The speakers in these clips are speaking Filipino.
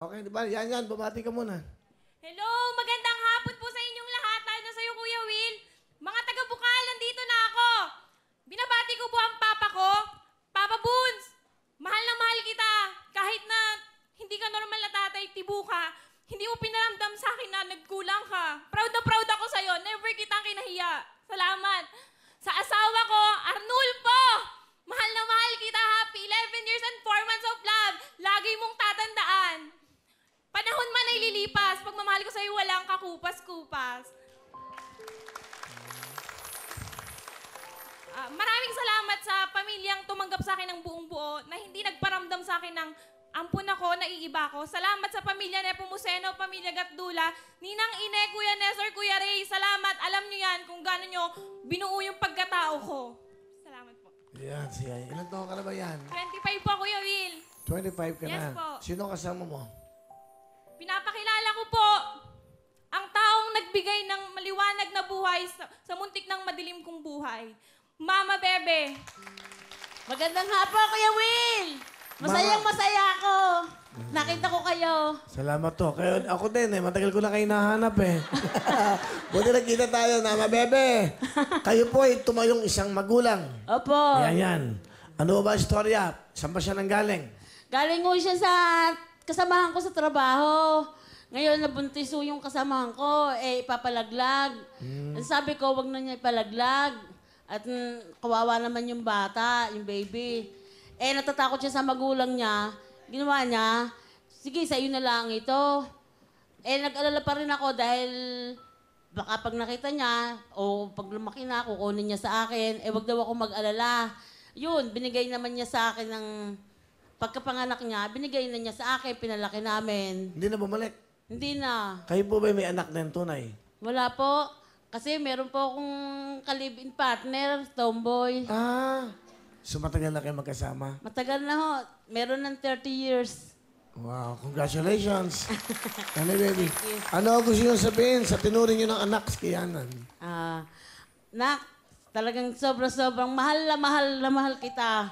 Okay, di ba? Yan. Bumati ka muna. Hello, magandang hapon po sa inyong lahat. Lalo na sa'yo, Kuya Will. Mga taga-Bukal, nandito na ako. Binabati ko po ang papa ko. Papa Boons, mahal na mahal kita. Kahit na hindi ka normal na tatay, tibo ka, hindi mo pinaramdam sa akin na nagkulang ka. Proud na proud ako sa'yo. Never kitang kinahiya. Salamat. Sa asawa ko, Arnulfo, mahal na mahal kita. Happy 11 years and 4 months of love. Lagi mong tatandaan. Panahon man ay lilipas. Pagmamahal ko sa'yo, walang kakupas-kupas. Maraming salamat sa pamilyang tumanggap sa akin ng buong buo na hindi nagparamdam sa akin ng ampun ako, naiiba ko. Salamat sa pamilya Nepomuceno, pamilya Gatdula, Ninang Ine, Kuya Nestor, Kuya Ray. Salamat. Alam niyo yan kung gano'n nyo binuo yung pagkatao ko. Salamat po. Yan, siya. Ilan taon ka na ba yan? 25 po, Kuya Will. 25 ka Yes na. po. Sino kasama mo? Pinapakilala ko po ang taong nagbigay ng maliwanag na buhay sa muntik ng madilim kong buhay. Mama Bebe. Magandang hapon, Kuya Will! Masayang-masaya ako. Nakita ko kayo. Salamat to. Kaya ako din matagal ko na kayo nahanap Buti nakita tayo, Mama Bebe. Kayo po ay tumayong isang magulang. Opo. Yan. Ano ba istorya? Saan ba siya nanggaling? Galing ko siya sa kasamahan ko sa trabaho. Ngayon, nabuntis ho yung kasamahan ko, ipapalaglag. Sabi ko, wag na niya ipalaglag. At kawawa naman yung bata, yung baby. Natatakot siya sa magulang niya. Ginawa niya, sige, sa iyo na lang ito. Nag-alala pa rin ako dahil baka pag nakita niya o pag lumaki na, kukunin niya sa akin, wag daw ako mag-alala. Yun, binigay naman niya sa akin ng pagkapanganak niya, binigay na niya sa akin, pinalaki namin. Hindi na bumalik. Hindi na. Kayo po ba may anak na tunay? Wala po. Kasi meron po akong kalibin partner, tomboy. So matagal na kayo magkasama? Matagal na ho. Meron ng 30 years. Wow, congratulations. Ano, baby? Ano gusto nyo sabihin sa tinuring nyo ng anak si Kianan? Nak, talagang sobrang mahal na mahal kita.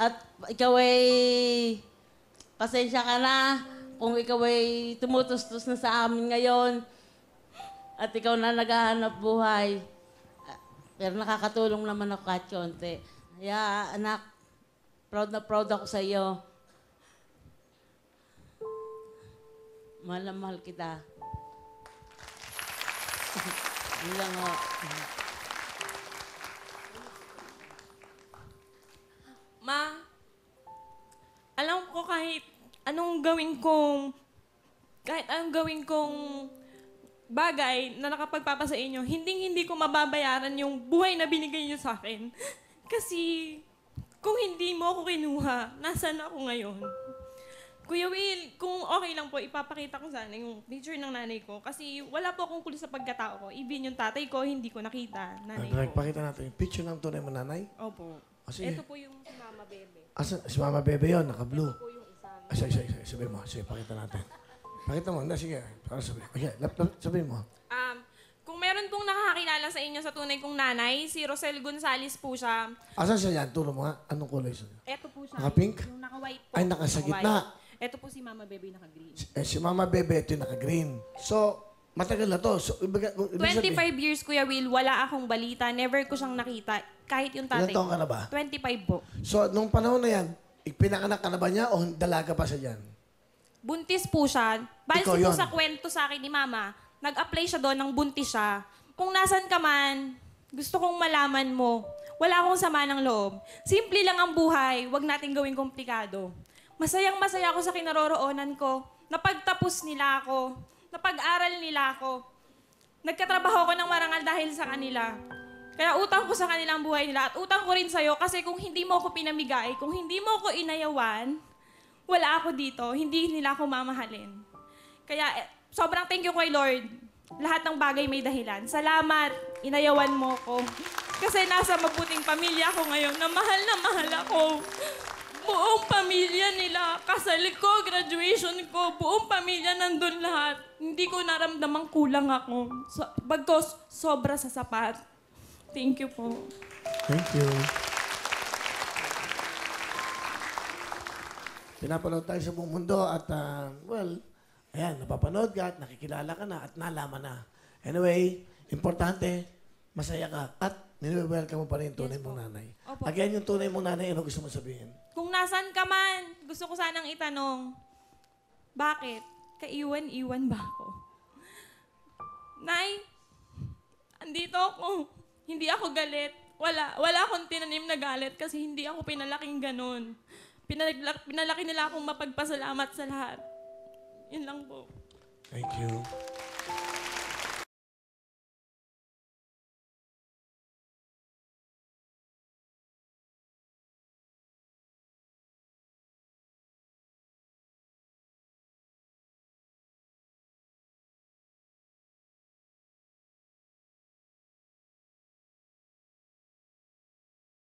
At ikaw ay pasensya ka na kung ikaw ay tumutustos na sa amin ngayon. At ikaw na naghahanap buhay. Pero nakakatulong naman ako kahit konti. Kaya anak, proud na proud ako sa iyo. Mahal na mahal kita. Yun lang ho. Ma, alam ko kahit anong gawin kong bagay na nakapagpapasa inyo, hindi ko mababayaran yung buhay na binigay niyo sa akin. Kasi kung hindi mo ako kinuha, nasaan ako ngayon? Kuya Will, kung okay lang po, ipapakita ko sana yung picture ng nanay ko. Kasi wala po akong kulo sa pagkatao ko. Even yung tatay ko, hindi ko nakita. Nanay ko. Pakita natin yung picture ng tunay mo nanay. Opo. Sige. Ito po yung si Mama Bebe. Si Mama Bebe yun, naka-blue. Ito po yung isa. Sabihin mo. Sige, pakita natin. Pakita mo. Sige. Para sabihin. Okay, sabihin mo. Kung meron pong nakakakilala sa inyo sa tunay kong nanay, si Rosel Gonzales po siya. Asan siya yan? Turo mo nga. Anong kulay siya? Ito po siya. Naka-pink? Yung naka-white po. Ay, nasa gitna. Ito po si Mama Bebe naka-green. Si Mama Bebe, ito yung naka-green. So, matagal na to. So, 25 years, Kuya Will, wala akong balita. Never ko siyang nakita. Kahit yung tatay. Ilan taon ka na ba? 25 po. So, nung panahon na yan, pinanganak ka na ba niya o dalaga pa siya dyan? Buntis po siya. Base Ikaw po yun. sa kwento sa akin ni Mama, nag-apply siya doon ng buntis siya. Kung nasan ka man, gusto kong malaman mo. Wala akong sama ng loob. Simple lang ang buhay. Huwag natin gawing komplikado. Masayang-masaya ako sa kinaroroonan ko. Napagtapos nila ako. Napag-aral nila ako. Nagkatrabaho ko ng marangal dahil sa kanila. Kaya utang ko sa kanila ang buhay nila at utang ko rin sa'yo kasi kung hindi mo ako pinamigay, kung hindi mo ako inayawan, wala ako dito. Hindi nila ako mamahalin. Kaya sobrang thank you kay Lord. Lahat ng bagay may dahilan. Salamat. Inayawan mo ko. Kasi nasa mabuting pamilya ko ngayon na mahal ako. Buong pamilya nila, kasal ko, graduation ko, buong pamilya nandun lahat. Hindi ko naramdamang kulang ako. Bagkos, sobra sa sapat. Thank you po. Thank you. pinapanood tayo sa buong mundo at, well, ayan, napapanood ka at nakikilala ka na at nalaman na. Anyway, importante, masaya ka at nire-welcome mo pa rin yung tunay mong nanay. Opo. Again, yung tunay mong nanay, ano gusto mo sabihin? Kung nasan ka man, gusto ko sanang itanong, bakit? Kaiwan-iwan ba ako? Nay, andito ako. Hindi ako galit. Wala akong tinanim na galit kasi hindi ako pinalaking ganun. Pinalaki nila akong mapagpasalamat sa lahat. Yun lang po. Thank you.